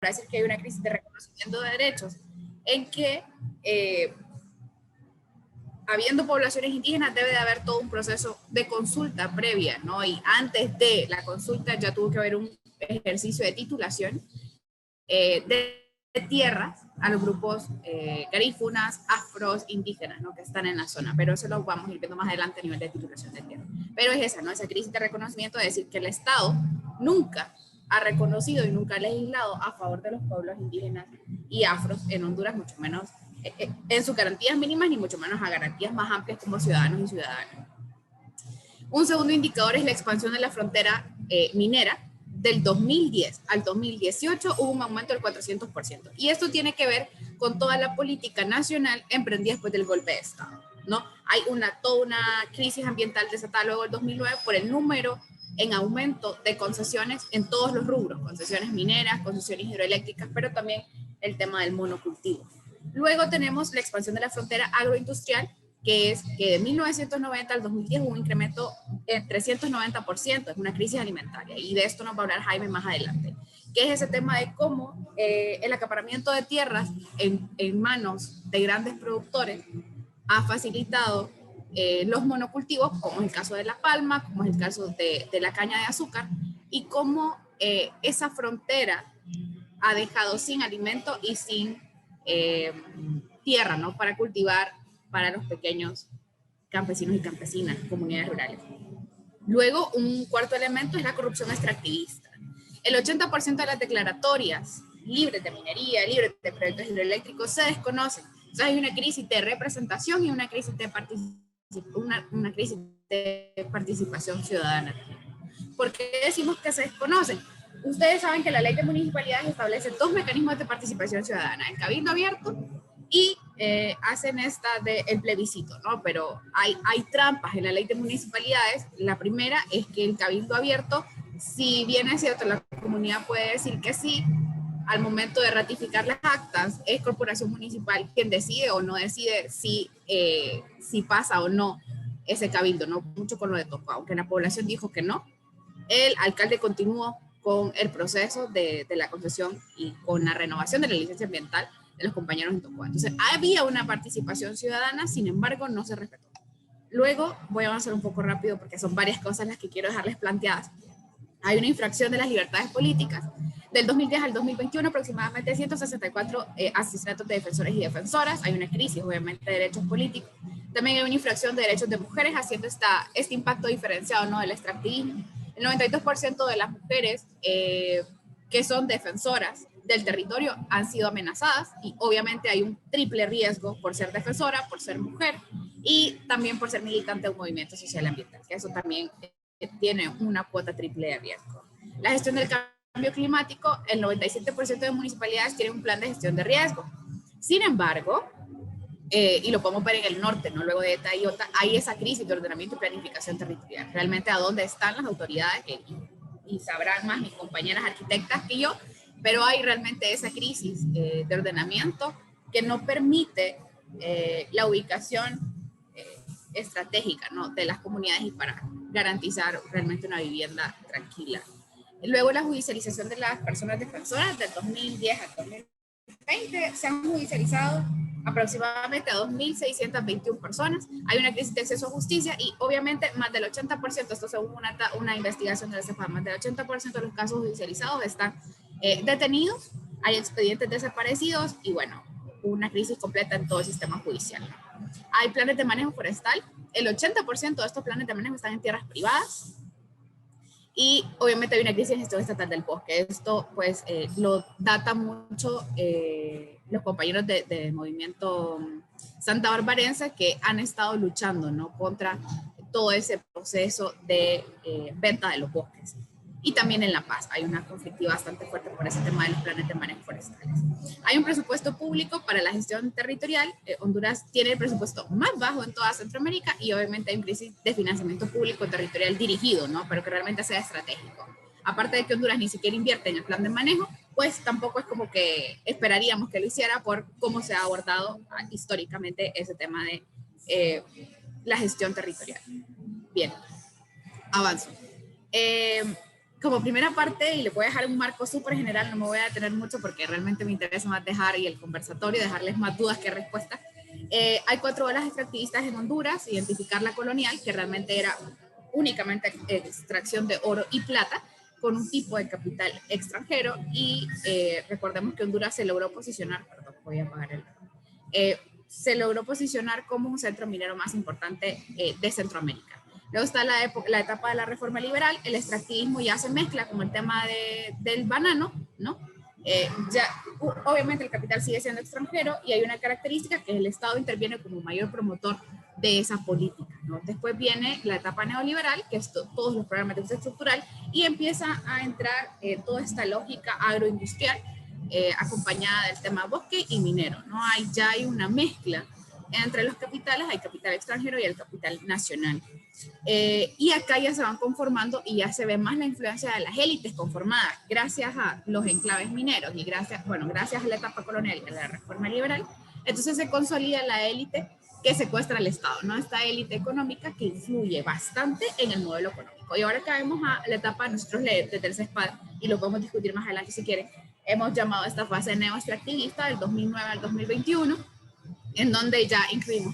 decir que hay una crisis de reconocimiento de derechos, en que habiendo poblaciones indígenas debe de haber todo un proceso de consulta previa, ¿no? Y antes de la consulta ya tuvo que haber un ejercicio de titulación de tierras a los grupos garífunas, afros, indígenas, ¿no? Que están en la zona, pero eso lo vamos a ir viendo más adelante a nivel de titulación de tierra. Pero es esa, ¿no? Esa crisis de reconocimiento, de decir que el Estado nunca ha reconocido y nunca ha legislado a favor de los pueblos indígenas y afros en Honduras, mucho menos en sus garantías mínimas, ni mucho menos a garantías más amplias como ciudadanos y ciudadanas. Un segundo indicador es la expansión de la frontera minera. Del 2010 al 2018 hubo un aumento del 400%. Y esto tiene que ver con toda la política nacional emprendida después del golpe de Estado, ¿no? Hay toda una crisis ambiental desatada luego del 2009 por el número en aumento de concesiones en todos los rubros, concesiones mineras, concesiones hidroeléctricas, pero también el tema del monocultivo. Luego tenemos la expansión de la frontera agroindustrial, que es que de 1990 al 2010 hubo un incremento en 390%, es una crisis alimentaria, y de esto nos va a hablar Jaime más adelante, que es ese tema de cómo el acaparamiento de tierras en manos de grandes productores ha facilitado los monocultivos, como es el caso de la palma, como es el caso de la caña de azúcar, y cómo esa frontera ha dejado sin alimento y sin tierra, ¿no? Para cultivar para los pequeños campesinos y campesinas, comunidades rurales. Luego, un cuarto elemento es la corrupción extractivista. El 80% de las declaratorias libres de minería, libres de proyectos hidroeléctricos se desconocen. Entonces hay una crisis de representación y una crisis de participación ciudadana. ¿Por qué decimos que se desconocen? Ustedes saben que la ley de municipalidades establece dos mecanismos de participación ciudadana, el cabildo abierto y hacen esta del plebiscito, ¿no? Pero hay trampas en la ley de municipalidades. La primera es que el cabildo abierto, si bien es cierto, la comunidad puede decir que sí, al momento de ratificar las actas, es corporación municipal quien decide o no decide si pasa o no ese cabildo, ¿no? Mucho con lo de Tocó, aunque la población dijo que no, el alcalde continuó con el proceso de la concesión y con la renovación de la licencia ambiental de los compañeros en Tocó. Entonces, había una participación ciudadana, sin embargo, no se respetó. Luego, voy a avanzar un poco rápido porque son varias cosas las que quiero dejarles planteadas. Hay una infracción de las libertades políticas. Del 2010 al 2021, aproximadamente 164 asesinatos de defensores y defensoras. Hay una crisis, obviamente, de derechos políticos. También hay una infracción de derechos de mujeres, haciendo este impacto diferenciado, ¿no?, del extractivismo. El 92% de las mujeres que son defensoras del territorio han sido amenazadas, y obviamente hay un triple riesgo por ser defensora, por ser mujer y también por ser militante de un movimiento social ambiental, que eso también tiene una cuota triple de riesgo. La gestión del cambio climático, el 97% de municipalidades tienen un plan de gestión de riesgo. Sin embargo, y lo podemos ver en el norte, ¿no? Luego de ETA y OTA, hay esa crisis de ordenamiento y planificación territorial. Realmente, ¿a dónde están las autoridades? Y sabrán más mis compañeras arquitectas que yo, pero hay realmente esa crisis de ordenamiento que no permite la ubicación estratégica, ¿no?, de las comunidades y para garantizar realmente una vivienda tranquila. Luego, la judicialización de las personas defensoras. Del 2010 al 2020 se han judicializado aproximadamente a 2.621 personas. Hay una crisis de acceso a justicia y obviamente más del 80%, esto según una investigación de la CEPAM, más del 80% de los casos judicializados están detenidos, hay expedientes desaparecidos y bueno, una crisis completa en todo el sistema judicial. Hay planes de manejo forestal. El 80% de estos planes de manejo están en tierras privadas. Y obviamente hay una crisis en gestión estatal del bosque. Esto pues lo data mucho los compañeros del movimiento Santa Barbarense, que han estado luchando, ¿no?, contra todo ese proceso de venta de los bosques. Y también en La Paz hay una conflictiva bastante fuerte por ese tema de los planes de manejo forestales. Hay un presupuesto público para la gestión territorial. Honduras tiene el presupuesto más bajo en toda Centroamérica y obviamente hay una crisis de financiamiento público territorial dirigido, ¿no?, pero que realmente sea estratégico. Aparte de que Honduras ni siquiera invierte en el plan de manejo, pues tampoco es como que esperaríamos que lo hiciera por cómo se ha abordado históricamente ese tema de la gestión territorial. Bien, avanzo. como primera parte, y le voy a dejar un marco súper general, no me voy a detener mucho porque realmente me interesa más dejar y el conversatorio, dejarles más dudas que respuestas. Hay 4 olas extractivistas en Honduras, identificar la colonial, que realmente era únicamente extracción de oro y plata, con un tipo de capital extranjero, y recordemos que Honduras se logró posicionar, perdón, voy a apagar se logró posicionar como un centro minero más importante de Centroamérica. Luego está la etapa de la reforma liberal, el extractivismo ya se mezcla con el tema del banano, ¿no? Obviamente el capital sigue siendo extranjero y hay una característica que el Estado interviene como mayor promotor de esa política, ¿no? Después viene la etapa neoliberal, que es todos los programas de uso estructural, y empieza a entrar toda esta lógica agroindustrial acompañada del tema bosque y minero, ¿no? Ya hay una mezcla entre los capitales, hay capital extranjero y el capital nacional. Y acá ya se van conformando y ya se ve más la influencia de las élites conformadas gracias a los enclaves mineros y gracias a la etapa colonial y a la reforma liberal. Entonces se consolida la élite que secuestra al Estado, ¿no? Esta élite económica que influye bastante en el modelo económico. Y ahora caemos a la etapa, nosotros desde el CESPAD, y lo podemos discutir más adelante si quieren, hemos llamado esta fase neoextractivista del 2009 al 2021, en donde ya incluimos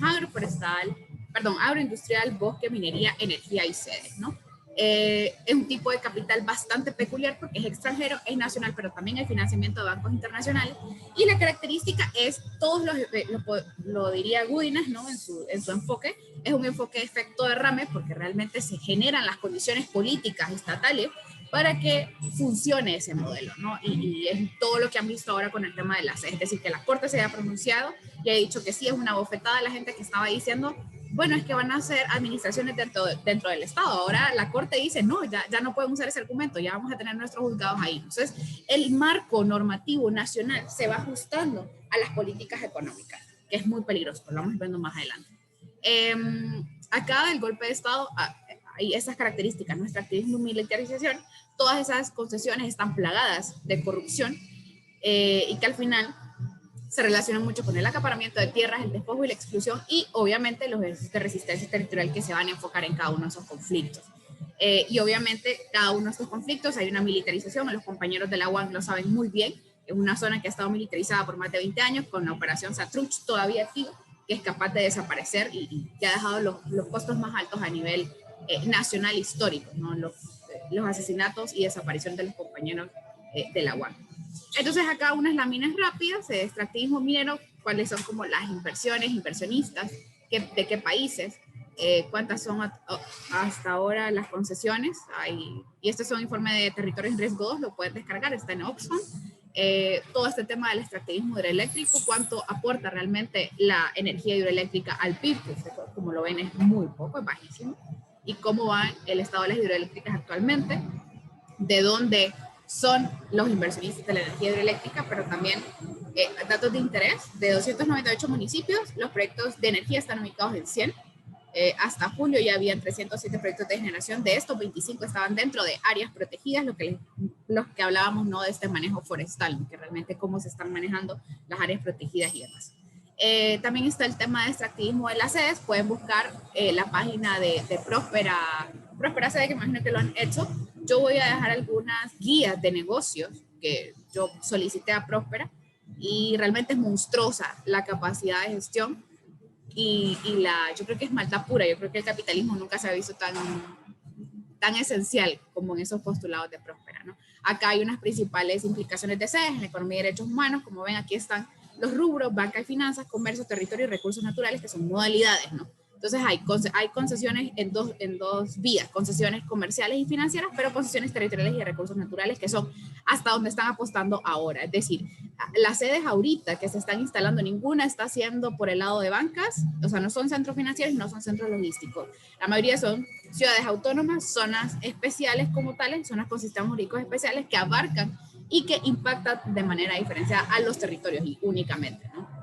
agroindustrial, bosque, minería, energía y sedes, ¿no? Es un tipo de capital bastante peculiar porque es extranjero, es nacional, pero también hay financiamiento de bancos internacionales, y la característica es, lo diría Gudinas, ¿no? en su enfoque, es un enfoque de efecto derrame, porque realmente se generan las condiciones políticas estatales para que funcione ese modelo, ¿no? Y es todo lo que han visto ahora con el tema de las, es decir, que la Corte se haya pronunciado y ha dicho que sí, es una bofetada a la gente que estaba diciendo, bueno, es que van a ser administraciones dentro del Estado. Ahora la Corte dice, no, ya no pueden usar ese argumento, ya vamos a tener nuestros juzgados ahí. Entonces, el marco normativo nacional se va ajustando a las políticas económicas, que es muy peligroso, lo vamos viendo más adelante. Acá el golpe de Estado, hay esas características, nuestra activismo y militarización, todas esas concesiones están plagadas de corrupción y que al final se relacionan mucho con el acaparamiento de tierras, el despojo y la exclusión, y obviamente los ejercicios de resistencia territorial que se van a enfocar en cada uno de esos conflictos. Y obviamente cada uno de estos conflictos hay una militarización, los compañeros de la UAN lo saben muy bien, es una zona que ha estado militarizada por más de 20 años, con la operación Satruch todavía activa, que es capaz de desaparecer y que ha dejado los costos más altos a nivel nacional histórico, ¿no? Los asesinatos y desaparición de los compañeros de la UAN. Entonces acá unas láminas rápidas de extractivismo minero, cuáles son como las inversionistas, de qué países, cuántas son hasta ahora las concesiones, y estos son informes de territorios en riesgo 2, lo puedes descargar, está en Oxfam. Todo este tema del extractivismo hidroeléctrico, cuánto aporta realmente la energía hidroeléctrica al PIB, que como lo ven es muy poco, es bajísimo, y cómo va el estado de las hidroeléctricas actualmente, de dónde son los inversionistas de la energía hidroeléctrica, pero también datos de interés. De 298 municipios, los proyectos de energía están ubicados en 100. Hasta julio ya habían 307 proyectos de generación, de estos 25 estaban dentro de áreas protegidas, los que hablábamos, ¿no? De este manejo forestal, que realmente cómo se están manejando las áreas protegidas y demás. También está el tema de extractivismo de las sedes, pueden buscar la página de Próspera Sede, que imagino que lo han hecho. Yo voy a dejar algunas guías de negocios que yo solicité a Próspera, y realmente es monstruosa la capacidad de gestión y yo creo que es maldad pura. Yo creo que el capitalismo nunca se ha visto tan esencial como en esos postulados de Próspera, ¿no? Acá hay unas principales implicaciones de sedes en la economía y derechos humanos. Como ven, aquí están los rubros: banca y finanzas, comercio, territorio y recursos naturales, que son modalidades, ¿no? Entonces hay concesiones en dos vías: concesiones comerciales y financieras, pero concesiones territoriales y de recursos naturales, que son hasta donde están apostando ahora. Es decir, las sedes ahorita que se están instalando, ninguna está haciendo por el lado de bancas, o sea, no son centros financieros, no son centros logísticos. La mayoría son ciudades autónomas, zonas especiales como tales, zonas con sistemas jurídicos especiales que abarcan y que impactan de manera diferenciada a los territorios y únicamente, ¿no?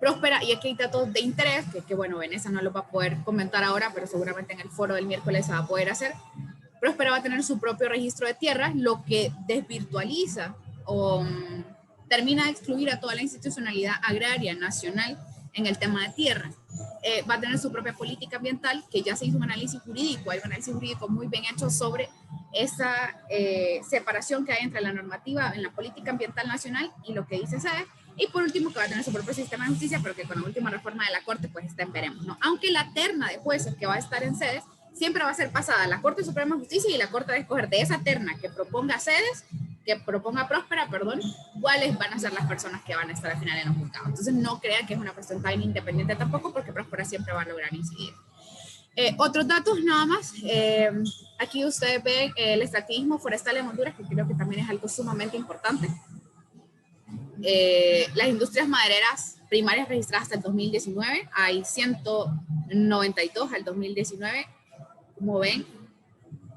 Próspera, y aquí hay datos de interés, que bueno, Vanessa no lo va a poder comentar ahora, pero seguramente en el foro del miércoles se va a poder hacer. Próspera va a tener su propio registro de tierras, lo que desvirtualiza o termina de excluir a toda la institucionalidad agraria nacional en el tema de tierras. va a tener su propia política ambiental, que ya se hizo un análisis jurídico, hay un análisis jurídico muy bien hecho sobre esa separación que hay entre la normativa en la política ambiental nacional y lo que dice SEDES. Y por último, que va a tener su propio sistema de justicia, pero que con la última reforma de la Corte, pues está en veremos, ¿no? Aunque la terna de jueces que va a estar en SEDES siempre va a ser pasada a la Corte Suprema de Justicia, y la Corte va a escoger de esa terna que proponga SEDES, que proponga Próspera, perdón, cuáles van a ser las personas que van a estar al final en los juzgados. Entonces no crean que es una cuestión tan independiente tampoco, porque Próspera siempre va a lograr incidir. Otros datos nada más, aquí ustedes ven el extractivismo forestal en Honduras, que creo que también es algo sumamente importante. Las industrias madereras primarias registradas hasta el 2019, hay 192 al 2019, como ven.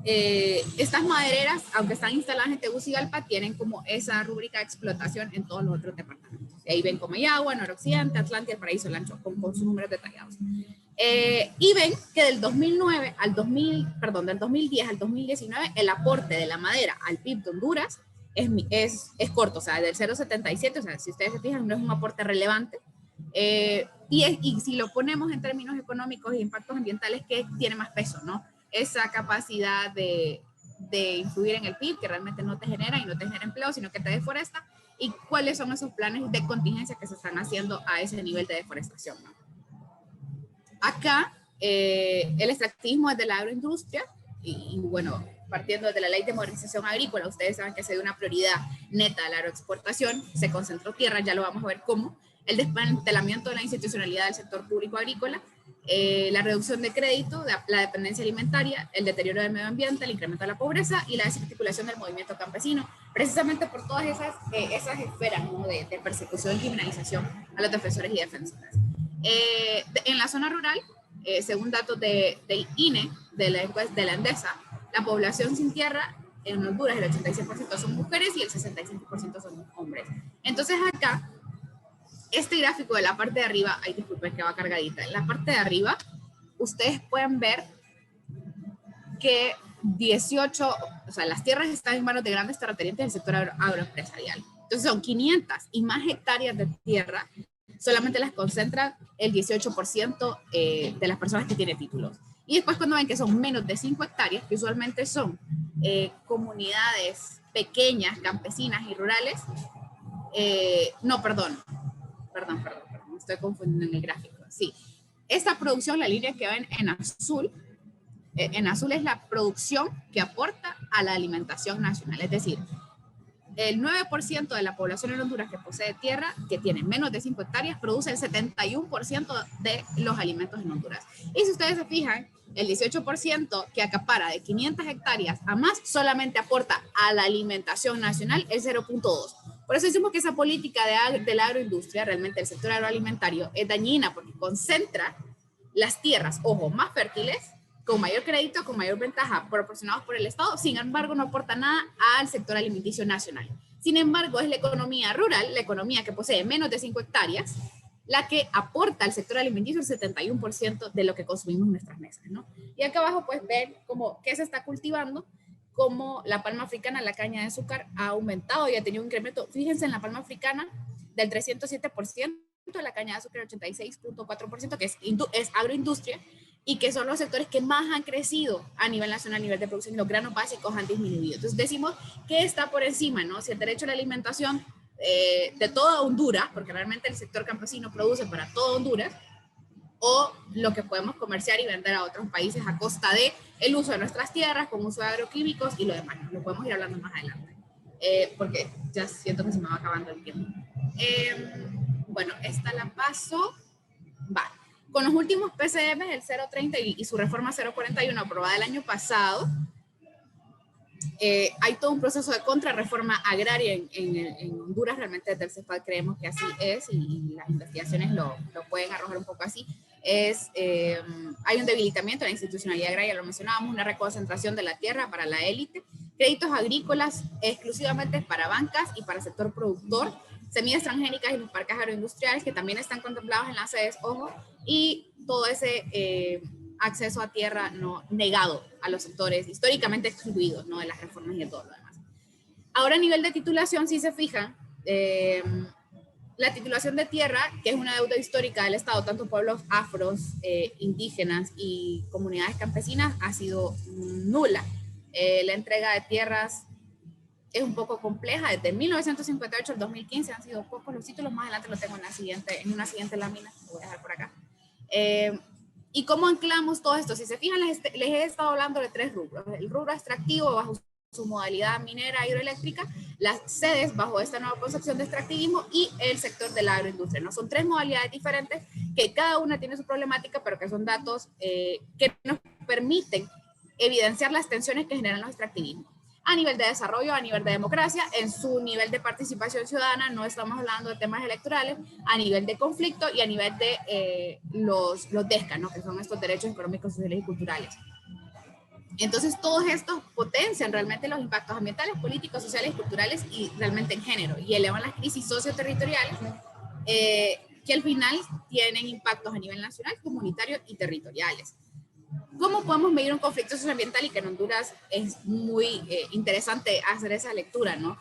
Estas madereras, aunque están instaladas en Tegucigalpa, tienen como esa rúbrica de explotación en todos los otros departamentos. Ahí ven Comayagua, Noroccidente, Atlántida, El Paraíso, Lancho, con sus números detallados. Y ven que del 2010 al 2019, el aporte de la madera al PIB de Honduras es corto, o sea, del 0,77, o sea, si ustedes se fijan, no es un aporte relevante. Y si lo ponemos en términos económicos y impactos ambientales, ¿qué tiene más peso, no? Esa capacidad de influir en el PIB, que realmente no te genera y no te genera empleo, sino que te deforesta, y cuáles son esos planes de contingencia que se están haciendo a ese nivel de deforestación, ¿no? Acá, el extractivismo es de la agroindustria, y bueno, partiendo de la ley de modernización agrícola, ustedes saben que se dio una prioridad neta a la agroexportación, se concentró tierra, ya lo vamos a ver cómo, el desmantelamiento de la institucionalidad del sector público agrícola, la reducción de crédito, la dependencia alimentaria, el deterioro del medio ambiente, el incremento de la pobreza y la desarticulación del movimiento campesino, precisamente por todas esas esferas, ¿no?, de persecución y criminalización a los defensores y defensoras. En la zona rural, según datos del INE, de la Endesa, la población sin tierra en Honduras, el 86% son mujeres y el 65% son hombres. Entonces acá, este gráfico de la parte de arriba, ay, disculpen que va cargadita, en la parte de arriba, ustedes pueden ver que 18, o sea, las tierras están en manos de grandes terratenientes del sector agroempresarial. Entonces son 500 y más hectáreas de tierra, solamente las concentra el 18% de las personas que tienen títulos. Y después cuando ven que son menos de 5 hectáreas, que usualmente son comunidades pequeñas, campesinas y rurales, no, perdón, me estoy confundiendo en el gráfico. Sí, esta producción, la línea que ven en azul es la producción que aporta a la alimentación nacional. Es decir, el 9% de la población en Honduras que posee tierra, que tiene menos de 5 hectáreas, produce el 71% de los alimentos en Honduras. Y si ustedes se fijan, el 18% que acapara de 500 hectáreas a más solamente aporta a la alimentación nacional el 0,2%. Por eso decimos que esa política de la agroindustria, realmente el sector agroalimentario, es dañina porque concentra las tierras, ojo, más fértiles, con mayor crédito, con mayor ventaja, proporcionados por el Estado. Sin embargo, no aporta nada al sector alimenticio nacional. Sin embargo, es la economía rural, la economía que posee menos de 5 hectáreas, la que aporta al sector alimenticio el 71% de lo que consumimos en nuestras mesas, ¿no? Y acá abajo, pues, ven como qué se está cultivando, como la palma africana, la caña de azúcar, ha aumentado y ha tenido un incremento. Fíjense en la palma africana del 307%, la caña de azúcar el 86.4%, que es agroindustria, y que son los sectores que más han crecido a nivel nacional, a nivel de producción, y los granos básicos han disminuido. Entonces decimos que está por encima, ¿no? Si el derecho a la alimentación de toda Honduras, porque realmente el sector campesino produce para toda Honduras, o lo que podemos comerciar y vender a otros países a costa de el uso de nuestras tierras, con uso de agroquímicos y lo demás. Lo podemos ir hablando más adelante, porque ya siento que se me va acabando el tiempo. Bueno, esta la paso. Va. Con los últimos PCM, el 030 y su reforma 041 aprobada el año pasado, hay todo un proceso de contrarreforma agraria en Honduras. Realmente desde el CEPAL creemos que así es, y las investigaciones lo pueden arrojar un poco así. Hay un debilitamiento de la institucionalidad agraria, lo mencionábamos, una reconcentración de la tierra para la élite, créditos agrícolas exclusivamente para bancas y para el sector productor, semillas transgénicas y los parques agroindustriales que también están contemplados en las sedes, ojo, y todo ese acceso a tierra no negado a los sectores históricamente excluidos, ¿no?, de las reformas y de todo lo demás. Ahora, a nivel de titulación, si se fijan, La titulación de tierra, que es una deuda histórica del Estado, tanto pueblos afros, indígenas y comunidades campesinas, ha sido nula. La entrega de tierras es un poco compleja. Desde 1958 al 2015 han sido pocos los títulos. Más adelante lo tengo en una siguiente lámina. Lo voy a dejar por acá. ¿Y cómo anclamos todo esto? Si se fijan, les he estado hablando de 3 rubros. El rubro extractivo bajo su modalidad minera hidroeléctrica, las sedes bajo esta nueva concepción de extractivismo y el sector de la agroindustria, ¿no? Son 3 modalidades diferentes que cada una tiene su problemática, pero que son datos que nos permiten evidenciar las tensiones que generan los extractivismos. A nivel de desarrollo, a nivel de democracia, en su nivel de participación ciudadana, no estamos hablando de temas electorales, a nivel de conflicto y a nivel de los DESCA, ¿no? Que son estos derechos económicos, sociales y culturales. Entonces, todos estos potencian realmente los impactos ambientales, políticos, sociales y culturales y realmente en género, y elevan las crisis socioterritoriales que al final tienen impactos a nivel nacional, comunitario y territoriales. ¿Cómo podemos medir un conflicto socioambiental? Y que en Honduras es muy interesante hacer esa lectura, ¿no?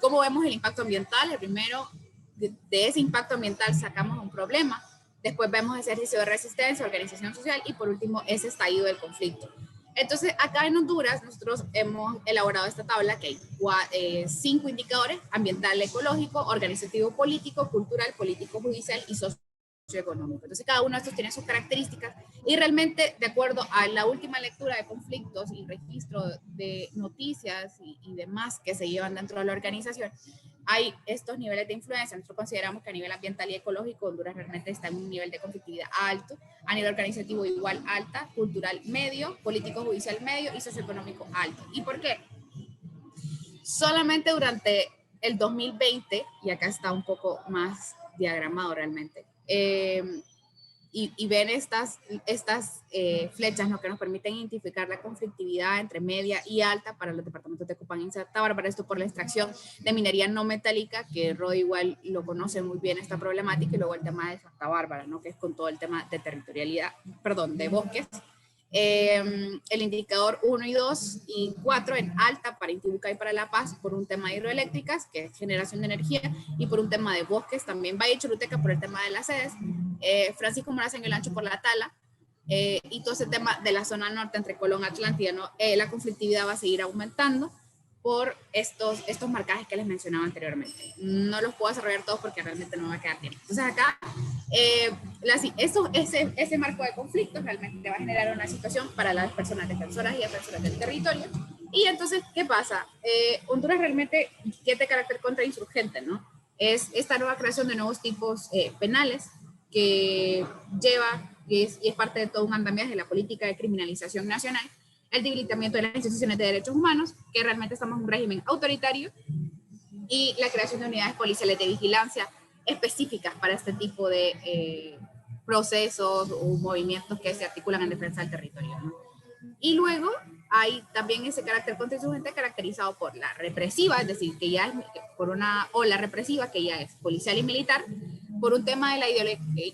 ¿Cómo vemos el impacto ambiental? El primero, de ese impacto ambiental sacamos un problema, después vemos ejercicio de resistencia, organización social y por último ese estallido del conflicto. Entonces, acá en Honduras nosotros hemos elaborado esta tabla que hay 5 indicadores: ambiental, ecológico, organizativo, político, cultural, político, judicial y socioeconómico. Entonces, cada uno de estos tiene sus características y realmente, de acuerdo a la última lectura de conflictos y registro de noticias y demás que se llevan dentro de la organización, hay estos niveles de influencia. Nosotros consideramos que a nivel ambiental y ecológico Honduras realmente está en un nivel de conflictividad alto, a nivel organizativo igual alta, cultural medio, político judicial medio y socioeconómico alto. ¿Y por qué? Solamente durante el 2020, y acá está un poco más diagramado realmente, y ven estas flechas, ¿no? Que nos permiten identificar la conflictividad entre media y alta para los departamentos de Copán y Santa Bárbara. Esto por la extracción de minería no metálica, que Rod igual lo conoce muy bien esta problemática, y luego el tema de Santa Bárbara, ¿no? Que es con todo el tema de territorialidad, perdón, de bosques. El indicador 1 y 2 y 4 en alta para Intibucá y para La Paz por un tema de hidroeléctricas, que es generación de energía, y por un tema de bosques, también Valle Choluteca por el tema de las sedes, Francisco Morazán en el Ancho por la tala, y todo ese tema de la zona norte entre Colón y Atlántida, ¿no? La conflictividad va a seguir aumentando por estos marcajes que les mencionaba anteriormente. No los puedo desarrollar todos porque realmente no me va a quedar tiempo. Entonces acá, ese marco de conflictos realmente va a generar una situación para las personas defensoras y defensoras del territorio. Y entonces, ¿qué pasa? Honduras realmente tiene carácter contrainsurgente, ¿no? Es esta nueva creación de nuevos tipos penales que lleva, y es parte de todo un andamiaje de la política de criminalización nacional, el debilitamiento de las instituciones de derechos humanos, que realmente estamos en un régimen autoritario, y la creación de unidades policiales de vigilancia específicas para este tipo de procesos o movimientos que se articulan en defensa del territorio, ¿no? Y luego hay también ese carácter contrainsurgente caracterizado por la represiva, es decir, que ya es por una ola represiva que ya es policial y militar, por un tema de la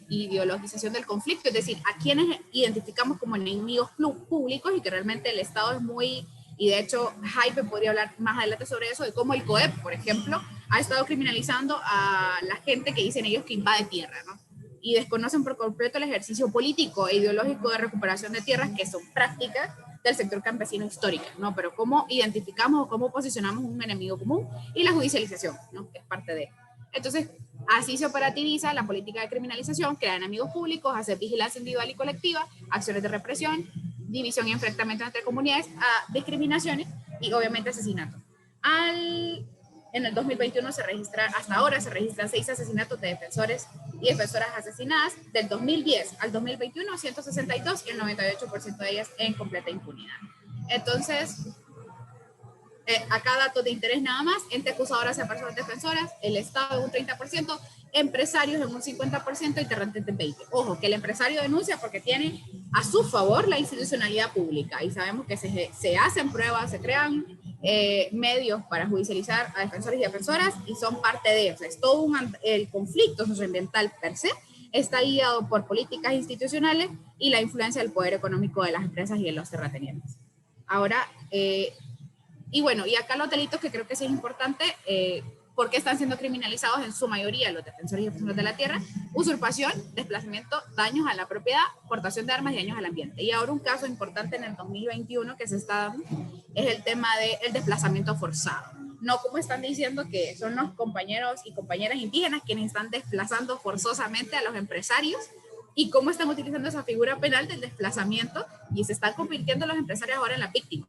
ideologización del conflicto, es decir, a quienes identificamos como enemigos públicos y que realmente el Estado es muy, y de hecho Jaime podría hablar más adelante sobre eso, de cómo el COEP, por ejemplo, ha estado criminalizando a la gente que dicen ellos que invade tierra, ¿no? Y desconocen por completo el ejercicio político e ideológico de recuperación de tierras, que son prácticas del sector campesino histórico, ¿no? Pero cómo identificamos o cómo posicionamos un enemigo común, y la judicialización, ¿no? Que es parte de. Entonces, así se operativiza la política de criminalización, crear enemigos públicos, hacer vigilancia individual y colectiva, acciones de represión, división y enfrentamiento entre comunidades, a discriminaciones y obviamente asesinatos. En el 2021 se registra, hasta ahora se registran 6 asesinatos de defensores y defensoras asesinadas. Del 2010 al 2021, 162, y el 98% de ellas en completa impunidad. Entonces, acá datos de interés nada más: ente acusador hacia personas defensoras, el Estado en un 30%, empresarios en un 50% y terratentes en 20%. Ojo, que el empresario denuncia porque tiene a su favor la institucionalidad pública, y sabemos que se hacen pruebas, se crean medios para judicializar a defensores y defensoras, y son parte de eso. Es todo el conflicto socioambiental per se está guiado por políticas institucionales y la influencia del poder económico de las empresas y de los terratenientes. Ahora, y bueno, y acá los delitos que creo que sí es importante, ¿Por qué están siendo criminalizados en su mayoría los defensores y defensores de la tierra? Usurpación, desplazamiento, daños a la propiedad, portación de armas y daños al ambiente. Y ahora un caso importante en el 2021 que se está dando es el tema del desplazamiento forzado. No como están diciendo que son los compañeros y compañeras indígenas quienes están desplazando forzosamente a los empresarios, y cómo están utilizando esa figura penal del desplazamiento y se están convirtiendo los empresarios ahora en las víctimas.